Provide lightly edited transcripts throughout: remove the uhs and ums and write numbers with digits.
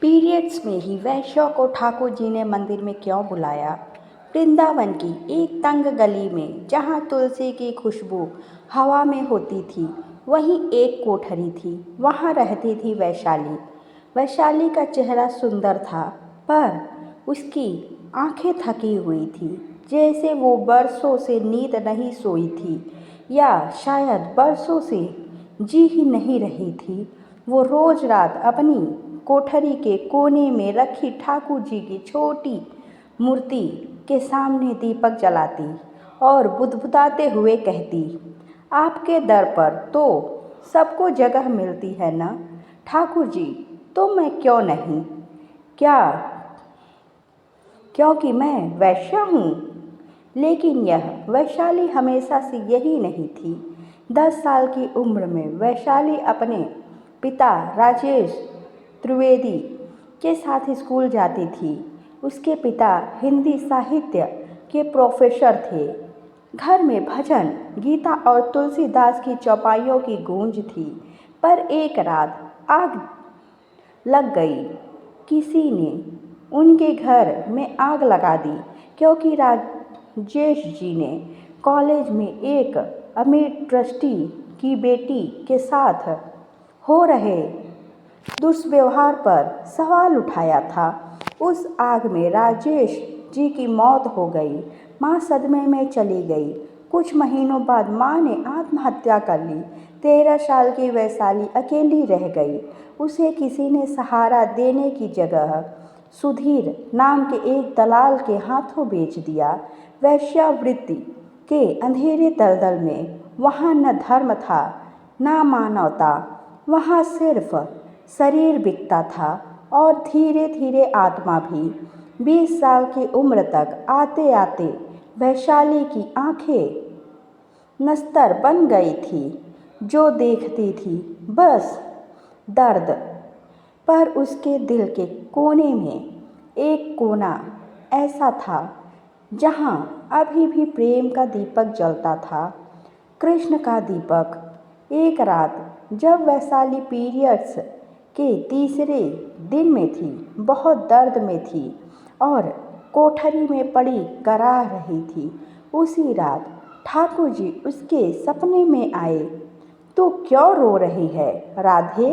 Periods में ही वैश्यों को ठाकुर जी ने मंदिर में क्यों बुलाया? वृंदावन की एक तंग गली में जहाँ तुलसी की खुशबू हवा में होती थी, वहीं एक कोठरी थी। वहाँ रहती थी वैशाली। वैशाली का चेहरा सुंदर था, पर उसकी आंखें थकी हुई थी, जैसे वो बरसों से नींद नहीं सोई थी, या शायद बरसों से जी ही नहीं रही थी। वो रोज रात अपनी कोठरी के कोने में रखी ठाकुर जी की छोटी मूर्ति के सामने दीपक जलाती और बुदबुदाते हुए कहती, आपके दर पर तो सबको जगह मिलती है ना ठाकुर जी, तो मैं क्यों नहीं? क्या क्योंकि मैं वैश्या हूँ? लेकिन यह वैशाली हमेशा से यही नहीं थी। 10 साल की उम्र में वैशाली अपने पिता राजेश त्रिवेदी के साथ स्कूल जाती थी। उसके पिता हिंदी साहित्य के प्रोफेसर थे। घर में भजन, गीता और तुलसीदास की चौपाइयों की गूंज थी। पर एक रात आग लग गई। किसी ने उनके घर में आग लगा दी, क्योंकि राजेश जी ने कॉलेज में एक अमीर ट्रस्टी की बेटी के साथ हो रहे दुष्व्यवहार पर सवाल उठाया था। उस आग में राजेश जी की मौत हो गई। माँ सदमे में चली गई। कुछ महीनों बाद माँ ने आत्महत्या कर ली। 13 साल की वैशाली अकेली रह गई। उसे किसी ने सहारा देने की जगह सुधीर नाम के एक दलाल के हाथों बेच दिया। वैश्यावृत्ति के अंधेरे दलदल में वहाँ न धर्म था, न मानवता। वहाँ सिर्फ शरीर बिकता था और धीरे धीरे आत्मा भी। 20 साल की उम्र तक आते आते वैशाली की आंखें नस्तर बन गई थी। जो देखती थी बस दर्द। पर उसके दिल के कोने में एक कोना ऐसा था जहाँ अभी भी प्रेम का दीपक जलता था, कृष्ण का दीपक। एक रात जब वैशाली पीरियड्स के तीसरे दिन में थी, बहुत दर्द में थी और कोठरी में पड़ी करा रही थी, उसी रात ठाकुर जी उसके सपने में आए। तू क्यों रो रही है राधे?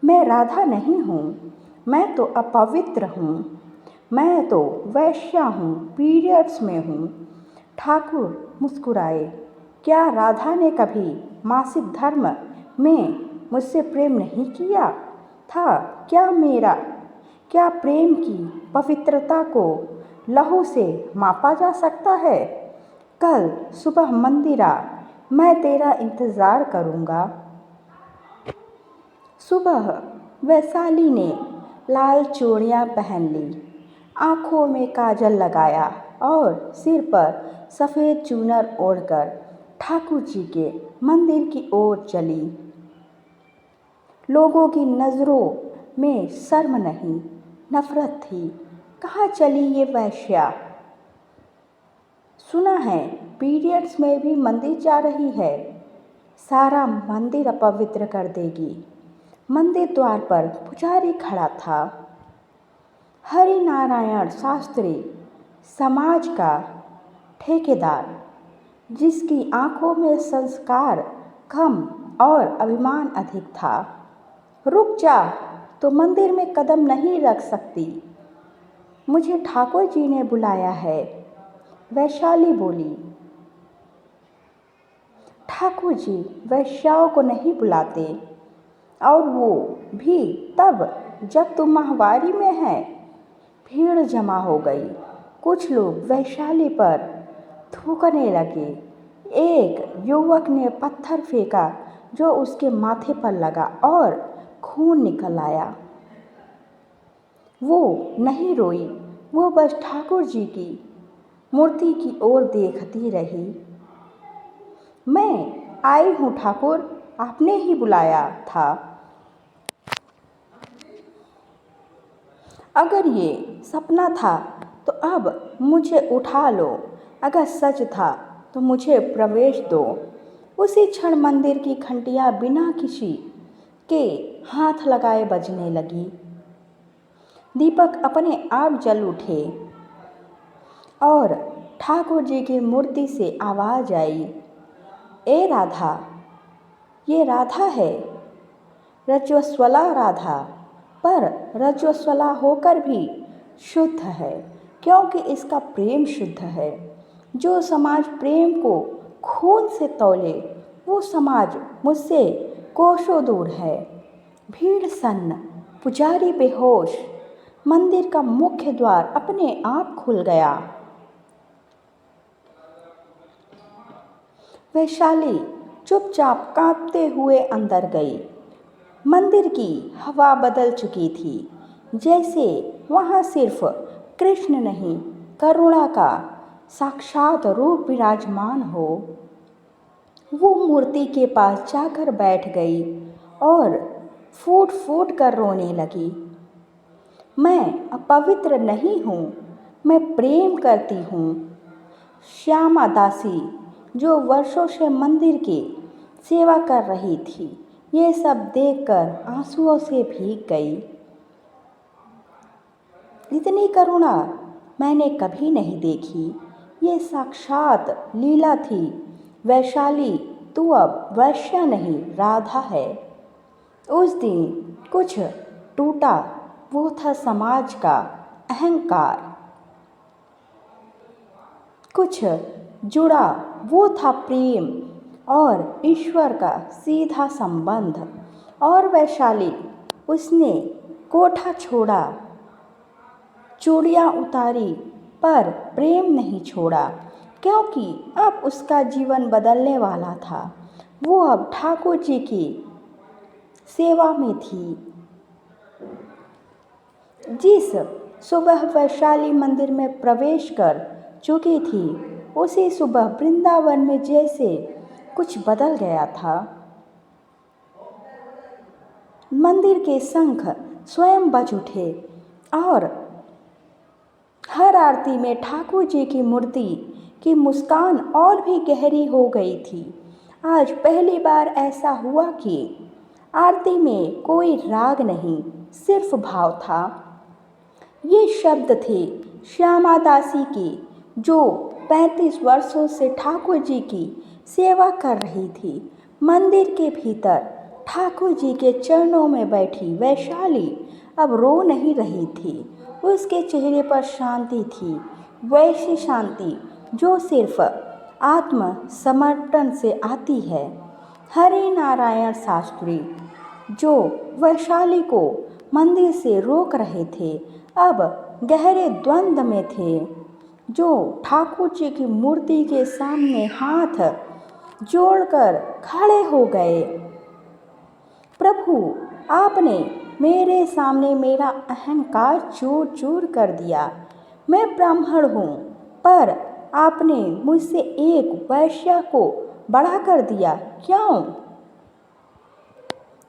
मैं राधा नहीं हूँ, मैं तो अपवित्र हूँ, मैं तो वैश्या हूँ, पीरियड्स में हूँ। ठाकुर मुस्कुराए। क्या राधा ने कभी मासिक धर्म में मुझसे प्रेम नहीं किया था? क्या प्रेम की पवित्रता को लहू से मापा जा सकता है? कल सुबह मंदिर आ, मैं तेरा इंतज़ार करूँगा। सुबह वैशाली ने लाल चूड़ियाँ पहन ली, आँखों में काजल लगाया और सिर पर सफ़ेद चूनर ओढ़कर ठाकुर जी के मंदिर की ओर चली। लोगों की नज़रों में शर्म नहीं, नफरत थी। कहाँ चली ये वैश्या? सुना है पीरियड्स में भी मंदिर जा रही है, सारा मंदिर अपवित्र कर देगी। मंदिर द्वार पर पुजारी खड़ा था, हरि नारायण शास्त्री, समाज का ठेकेदार, जिसकी आंखों में संस्कार कम और अभिमान अधिक था। रुक जा, तो मंदिर में कदम नहीं रख सकती। मुझे ठाकुर जी ने बुलाया है, वैशाली बोली। ठाकुर जी वैश्याओं को नहीं बुलाते, और वो भी तब जब तुम माहवारी में है। भीड़ जमा हो गई। कुछ लोग वैशाली पर थूकने लगे। एक युवक ने पत्थर फेंका जो उसके माथे पर लगा और खून निकल आया। वो नहीं रोई, वो बस ठाकुर जी की मूर्ति की ओर देखती रही। मैं आई हूँ ठाकुर, आपने ही बुलाया था। अगर ये सपना था तो अब मुझे उठा लो, अगर सच था तो मुझे प्रवेश दो। उसी क्षण मंदिर की घंटियाँ बिना किसी के हाथ लगाए बजने लगी। दीपक अपने आप जल उठे और ठाकुर जी की मूर्ति से आवाज़ आई, ए राधा, ये राधा है, रजस्वला राधा, पर रजस्वला होकर भी शुद्ध है क्योंकि इसका प्रेम शुद्ध है। जो समाज प्रेम को खून से तौले वो समाज मुझसे कोसों दूर है। भीड़ सन्न, पुजारी बेहोश, मंदिर का मुख्य द्वार अपने आप खुल गया। वैशाली चुपचाप कांपते हुए अंदर गई। मंदिर की हवा बदल चुकी थी, जैसे वहाँ सिर्फ कृष्ण नहीं, करुणा का साक्षात रूप विराजमान हो। वो मूर्ति के पास जाकर बैठ गई और फूट फूट कर रोने लगी। मैं अपवित्र नहीं हूँ, मैं प्रेम करती हूँ। श्यामा दासी, जो वर्षों से मंदिर की सेवा कर रही थी, ये सब देखकर आंसुओं से भीग गई। इतनी करुणा मैंने कभी नहीं देखी, ये साक्षात लीला थी। वैशाली, तू अब वैश्या नहीं, राधा है। उस दिन कुछ टूटा, वो था समाज का अहंकार। कुछ जुड़ा, वो था प्रेम और ईश्वर का सीधा संबंध। और वैशाली, उसने कोठा छोड़ा, चूड़ियाँ उतारी, पर प्रेम नहीं छोड़ा, क्योंकि अब उसका जीवन बदलने वाला था। वो अब ठाकुर जी की सेवा में थी। जिस सुबह वैशाली मंदिर में प्रवेश कर चुकी थी, उसी सुबह वृंदावन में जैसे कुछ बदल गया था। मंदिर के शंख स्वयं बज उठे और हर आरती में ठाकुर जी की मूर्ति की मुस्कान और भी गहरी हो गई थी। आज पहली बार ऐसा हुआ कि आरती में कोई राग नहीं, सिर्फ भाव था। ये शब्द थे श्यामा दासी के, जो 35 वर्षों से ठाकुर जी की सेवा कर रही थी। मंदिर के भीतर ठाकुर जी के चरणों में बैठी वैशाली अब रो नहीं रही थी। उसके चेहरे पर शांति थी, वैसी शांति जो सिर्फ आत्म समर्पण से आती है। हरि नारायण शास्त्री, जो वैशाली को मंदिर से रोक रहे थे, अब गहरे द्वंद्व में थे। जो ठाकुर जी की मूर्ति के सामने हाथ जोड़कर खड़े हो गए। प्रभु, आपने मेरे सामने मेरा अहंकार चूर चूर कर दिया। मैं ब्राह्मण हूँ, पर आपने मुझसे एक वैश्या को बड़ा कर दिया, क्यों?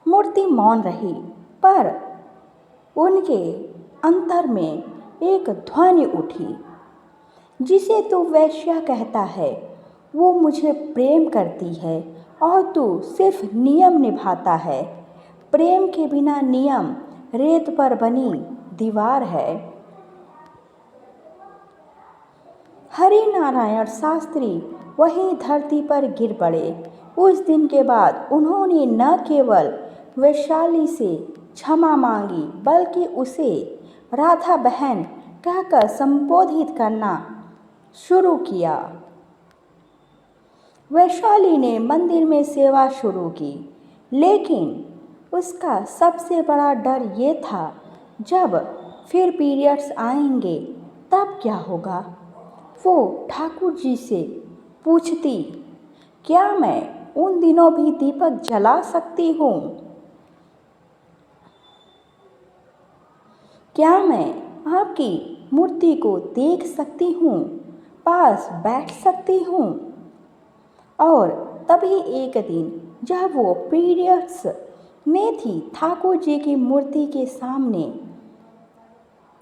मूर्ति मौन रही, पर उनके अंतर में एक ध्वनि उठी, जिसे तू वैश्या कहता है, वो मुझे प्रेम करती है और तू सिर्फ नियम निभाता है। प्रेम के बिना नियम रेत पर बनी दीवार है। हरि नारायण शास्त्री वहीं धरती पर गिर पड़े। उस दिन के बाद उन्होंने न केवल वैशाली से क्षमा मांगी, बल्कि उसे राधा बहन कहकर संबोधित करना शुरू किया। वैशाली ने मंदिर में सेवा शुरू की, लेकिन उसका सबसे बड़ा डर ये था, जब फिर पीरियड्स आएंगे तब क्या होगा। वो ठाकुर जी से पूछती, क्या मैं उन दिनों भी दीपक जला सकती हूँ? क्या मैं आपकी मूर्ति को देख सकती हूँ, पास बैठ सकती हूँ? और तभी एक दिन जब वो पीरियड्स में थी, ठाकुर जी की मूर्ति के सामने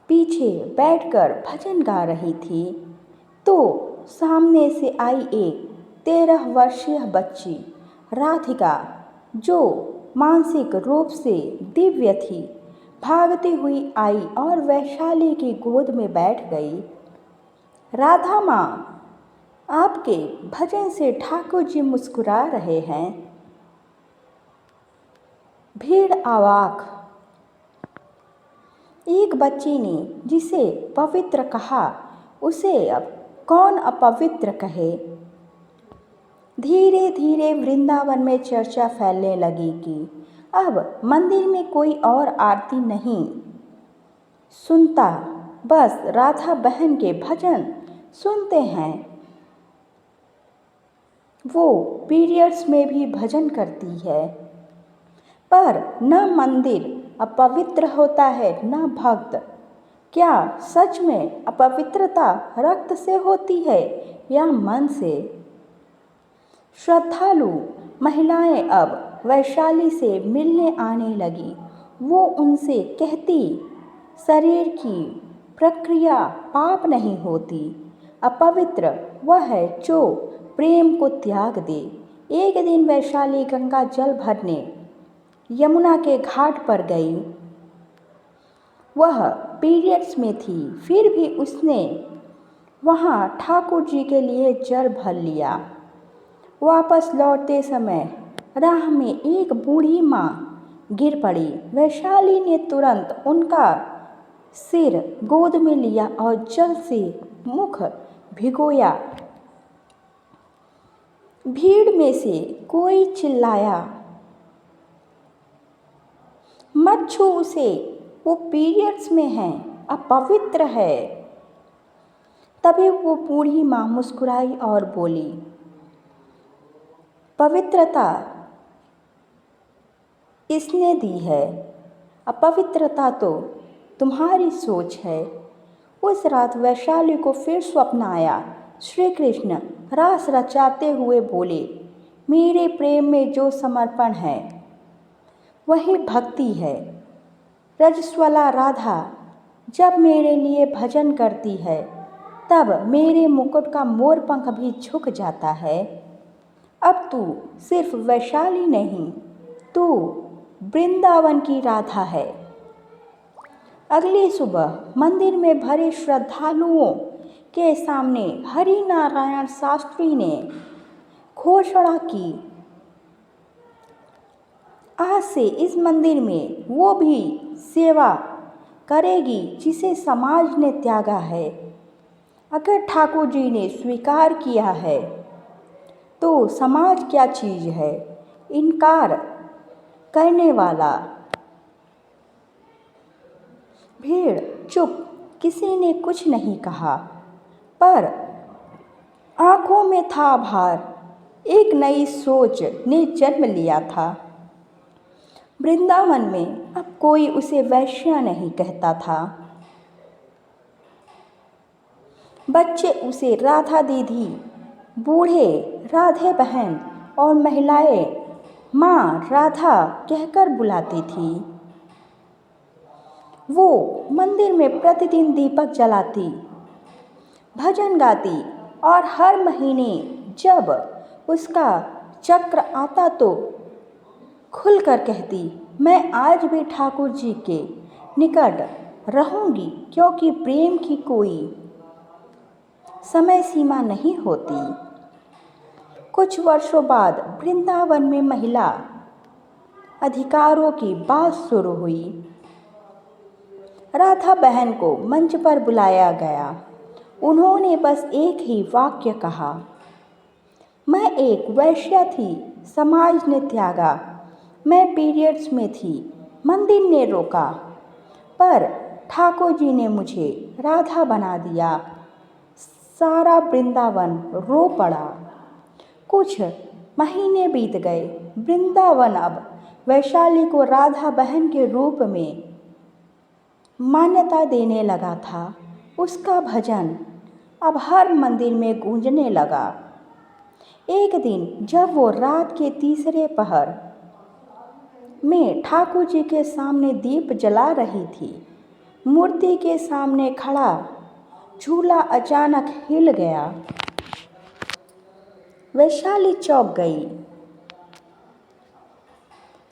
पीछे बैठकर भजन गा रही थी, तो सामने से आई एक 13 वर्षीय बच्ची राधिका, जो मानसिक रूप से दिव्य थी, भागती हुई आई और वैशाली की गोद में बैठ गई। राधा माँ, आपके भजन से ठाकुर जी मुस्कुरा रहे हैं। भीड़ अवाक। एक बच्ची ने जिसे पवित्र कहा उसे अब कौन अपवित्र कहे। धीरे धीरे वृंदावन में चर्चा फैलने लगी कि अब मंदिर में कोई और आरती नहीं सुनता, बस राधा बहन के भजन सुनते हैं। वो पीरियड्स में भी भजन करती है, पर न मंदिर अपवित्र होता है न भक्त। क्या सच में अपवित्रता रक्त से होती है या मन से? श्रद्धालु महिलाएं अब वैशाली से मिलने आने लगी। वो उनसे कहती, शरीर की प्रक्रिया पाप नहीं होती, अपवित्र वह है जो प्रेम को त्याग दे। एक दिन वैशाली गंगा जल भरने यमुना के घाट पर गई। वह पीरियड्स में थी, फिर भी उसने वहाँ ठाकुर जी के लिए जल भर लिया। वापस लौटते समय राह में एक बूढ़ी माँ गिर पड़ी। वैशाली ने तुरंत उनका सिर गोद में लिया और जल से मुख भिगोया। भीड़ में से कोई चिल्लाया, मत छू उसे, वो पीरियड्स में है, अपवित्र है। तभी वो बूढ़ी माँ मुस्कुराई और बोली, पवित्रता इसने दी है, अपवित्रता तो तुम्हारी सोच है। उस रात वैशाली को फिर स्वप्न आया। श्री कृष्ण रास रचाते हुए बोले, मेरे प्रेम में जो समर्पण है वही भक्ति है। रजस्वला राधा जब मेरे लिए भजन करती है तब मेरे मुकुट का मोर पंख भी झुक जाता है। अब तू सिर्फ वैशाली नहीं, तू वृंदावन की राधा है। अगली सुबह मंदिर में भरे श्रद्धालुओं के सामने हरि नारायण शास्त्री ने घोषणा की, आज से इस मंदिर में वो भी सेवा करेगी जिसे समाज ने त्यागा है। अगर ठाकुर जी ने स्वीकार किया है तो समाज क्या चीज़ है, इनकार करने वाला। भीड़ चुप, किसी ने कुछ नहीं कहा, पर आंखों में था भार। एक नई सोच ने जन्म लिया था। वृंदावन में अब कोई उसे वैश्या नहीं कहता था। बच्चे उसे राधा दीदी, बूढ़े राधे बहन और महिलाएं माँ राधा कहकर बुलाती थी। वो मंदिर में प्रतिदिन दीपक जलाती, भजन गाती और हर महीने जब उसका चक्र आता तो खुलकर कहती, मैं आज भी ठाकुर जी के निकट रहूंगी, क्योंकि प्रेम की कोई समय सीमा नहीं होती। कुछ वर्षों बाद वृंदावन में महिला अधिकारों की बात शुरू हुई। राधा बहन को मंच पर बुलाया गया। उन्होंने बस एक ही वाक्य कहा, मैं एक वैश्या थी, समाज ने त्यागा, मैं पीरियड्स में थी, मंदिर ने रोका, पर ठाकुर जी ने मुझे राधा बना दिया। सारा वृंदावन रो पड़ा। कुछ महीने बीत गए। वृंदावन अब वैशाली को राधा बहन के रूप में मान्यता देने लगा था। उसका भजन अब हर मंदिर में गूंजने लगा। एक दिन जब वो रात के तीसरे पहर में ठाकुर जी के सामने दीप जला रही थी, मूर्ति के सामने खड़ा झूला अचानक हिल गया। वैशाली चौंक गई।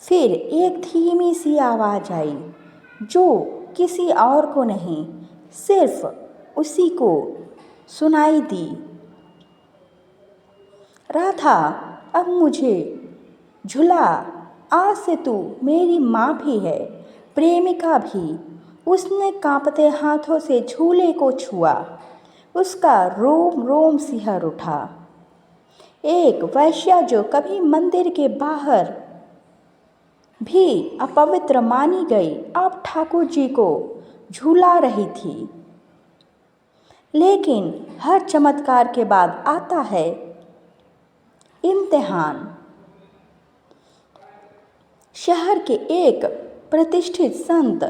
फिर एक धीमी सी आवाज आई, जो किसी और को नहीं, सिर्फ उसी को सुनाई दी। राधा, अब मुझे झुला, आज से तू मेरी माँ भी है, प्रेमिका भी। उसने कांपते हाथों से झूले को छुआ, उसका रोम रोम सिहर उठा। एक वैश्या जो कभी मंदिर के बाहर भी अपवित्र मानी गई, अब ठाकुर जी को झूला रही थी। लेकिन हर चमत्कार के बाद आता है इम्तिहान। शहर के एक प्रतिष्ठित संत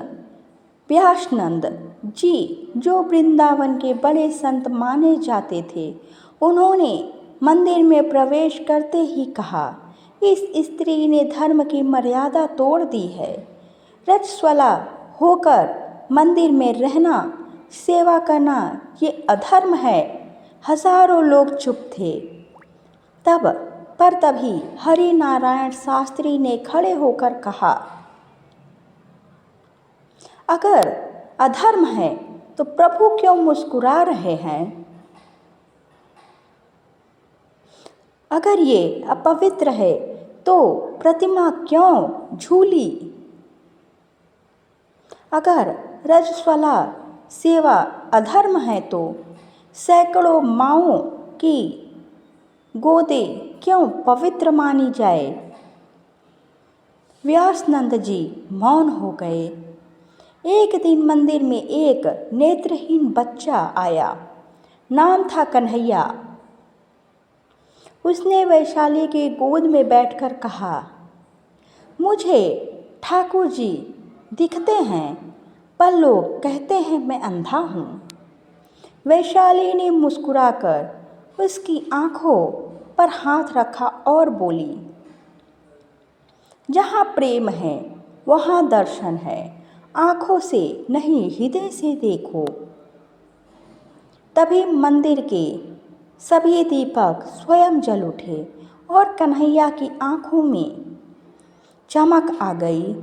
व्यासनंद जी, जो वृंदावन के बड़े संत माने जाते थे, उन्होंने मंदिर में प्रवेश करते ही कहा, इस स्त्री ने धर्म की मर्यादा तोड़ दी है। रजस्वला होकर मंदिर में रहना, सेवा करना ये अधर्म है। हजारों लोग चुप थे। तभी हरि नारायण शास्त्री ने खड़े होकर कहा, अगर अधर्म है तो प्रभु क्यों मुस्कुरा रहे हैं? अगर ये अपवित्र है तो प्रतिमा क्यों झूली? अगर रजस्वला सेवा अधर्म है तो सैकड़ों माओं की गोदें क्यों पवित्र मानी जाए? व्यासनंद जी मौन हो गए। एक दिन मंदिर में एक नेत्रहीन बच्चा आया, नाम था कन्हैया। उसने वैशाली के गोद में बैठकर कहा, मुझे ठाकुर जी दिखते हैं, पर लोग कहते हैं मैं अंधा हूँ। वैशाली ने मुस्कुराकर उसकी आंखों पर हाथ रखा और बोली, जहाँ प्रेम है वहाँ दर्शन है, आँखों से नहीं हृदय से देखो। तभी मंदिर के सभी दीपक स्वयं जल उठे और कन्हैया की आँखों में चमक आ गई।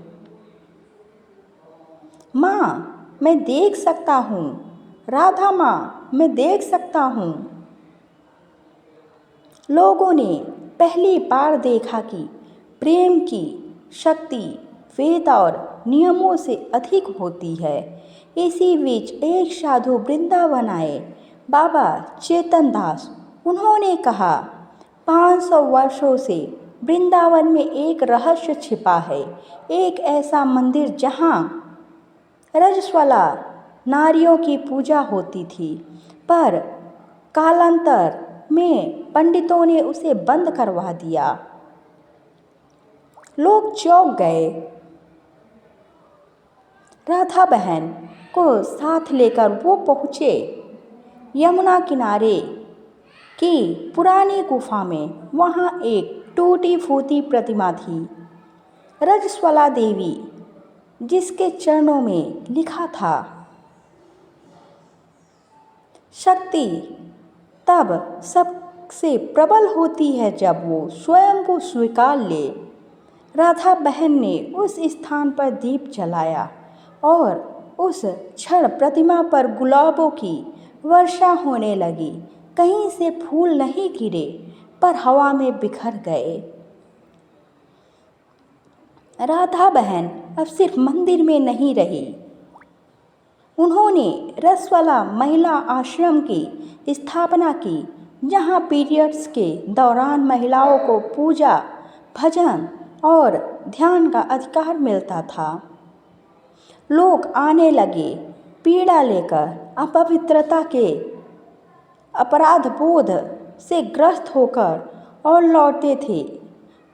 माँ, मैं देख सकता हूँ। राधा माँ, मैं देख सकता हूँ। लोगों ने पहली बार देखा कि प्रेम की शक्ति वेद और नियमों से अधिक होती है। इसी बीच एक साधु वृंदावन आए, बाबा चेतन दास। उन्होंने कहा, 500 वर्षों से वृंदावन में एक रहस्य छिपा है, एक ऐसा मंदिर जहाँ रजस्वला नारियों की पूजा होती थी, पर कालांतर में पंडितों ने उसे बंद करवा दिया। लोग चौंक गए। राधा बहन को साथ लेकर वो पहुँचे यमुना किनारे की पुरानी गुफा में। वहाँ एक टूटी फूटी प्रतिमा थी, रजस्वला देवी, जिसके चरणों में लिखा था, शक्ति तब सबसे प्रबल होती है जब वो स्वयं को स्वीकार ले। राधा बहन ने उस स्थान पर दीप जलाया और उस क्षण प्रतिमा पर गुलाबों की वर्षा होने लगी। कहीं से फूल नहीं गिरे, पर हवा में बिखर गए। राधा बहन अब सिर्फ मंदिर में नहीं रही, उन्होंने रसवाला महिला आश्रम की स्थापना की, जहां पीरियड्स के दौरान महिलाओं को पूजा, भजन और ध्यान का अधिकार मिलता था। लोग आने लगे, पीड़ा लेकर, अपवित्रता के अपराध बोध से ग्रस्त होकर, और लौटते थे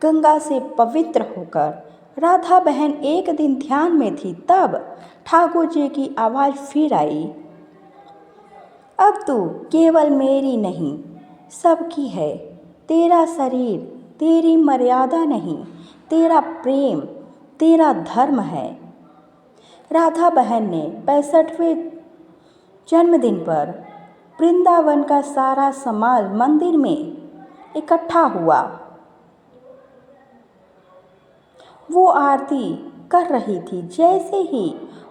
गंगा से पवित्र होकर। राधा बहन एक दिन ध्यान में थी, तब ठाकुर जी की आवाज़ फिर आई, अब तू केवल मेरी नहीं, सबकी है। तेरा शरीर तेरी मर्यादा नहीं, तेरा प्रेम तेरा धर्म है। राधा बहन ने 65वें जन्मदिन पर वृंदावन का सारा समाज मंदिर में इकट्ठा हुआ। वो आरती कर रही थी। जैसे ही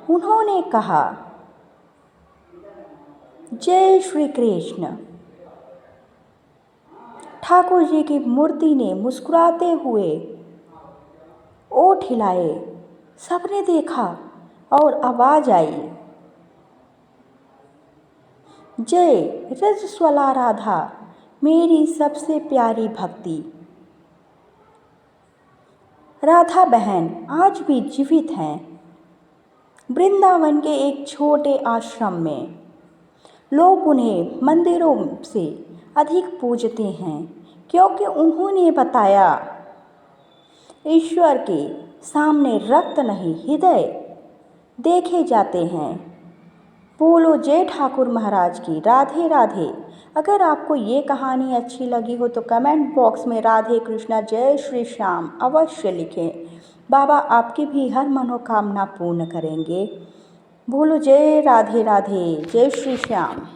उन्होंने कहा, जय श्री कृष्ण। ठाकुर जी की मूर्ति ने मुस्कुराते हुए ओठ हिलाए। सबने देखा और आवाज आई, जय रजस्वला राधा, मेरी सबसे प्यारी भक्ति। राधा बहन आज भी जीवित हैं, वृंदावन के एक छोटे आश्रम में। लोग उन्हें मंदिरों से अधिक पूजते हैं क्योंकि उन्होंने बताया, ईश्वर के सामने रक्त नहीं हृदय देखे जाते हैं। बोलो जय ठाकुर महाराज की। राधे राधे। अगर आपको ये कहानी अच्छी लगी हो तो कमेंट बॉक्स में राधे कृष्णा जय श्री श्याम अवश्य लिखें। बाबा आपकी भी हर मनोकामना पूर्ण करेंगे। बोलो जय राधे राधे, जय श्री श्याम।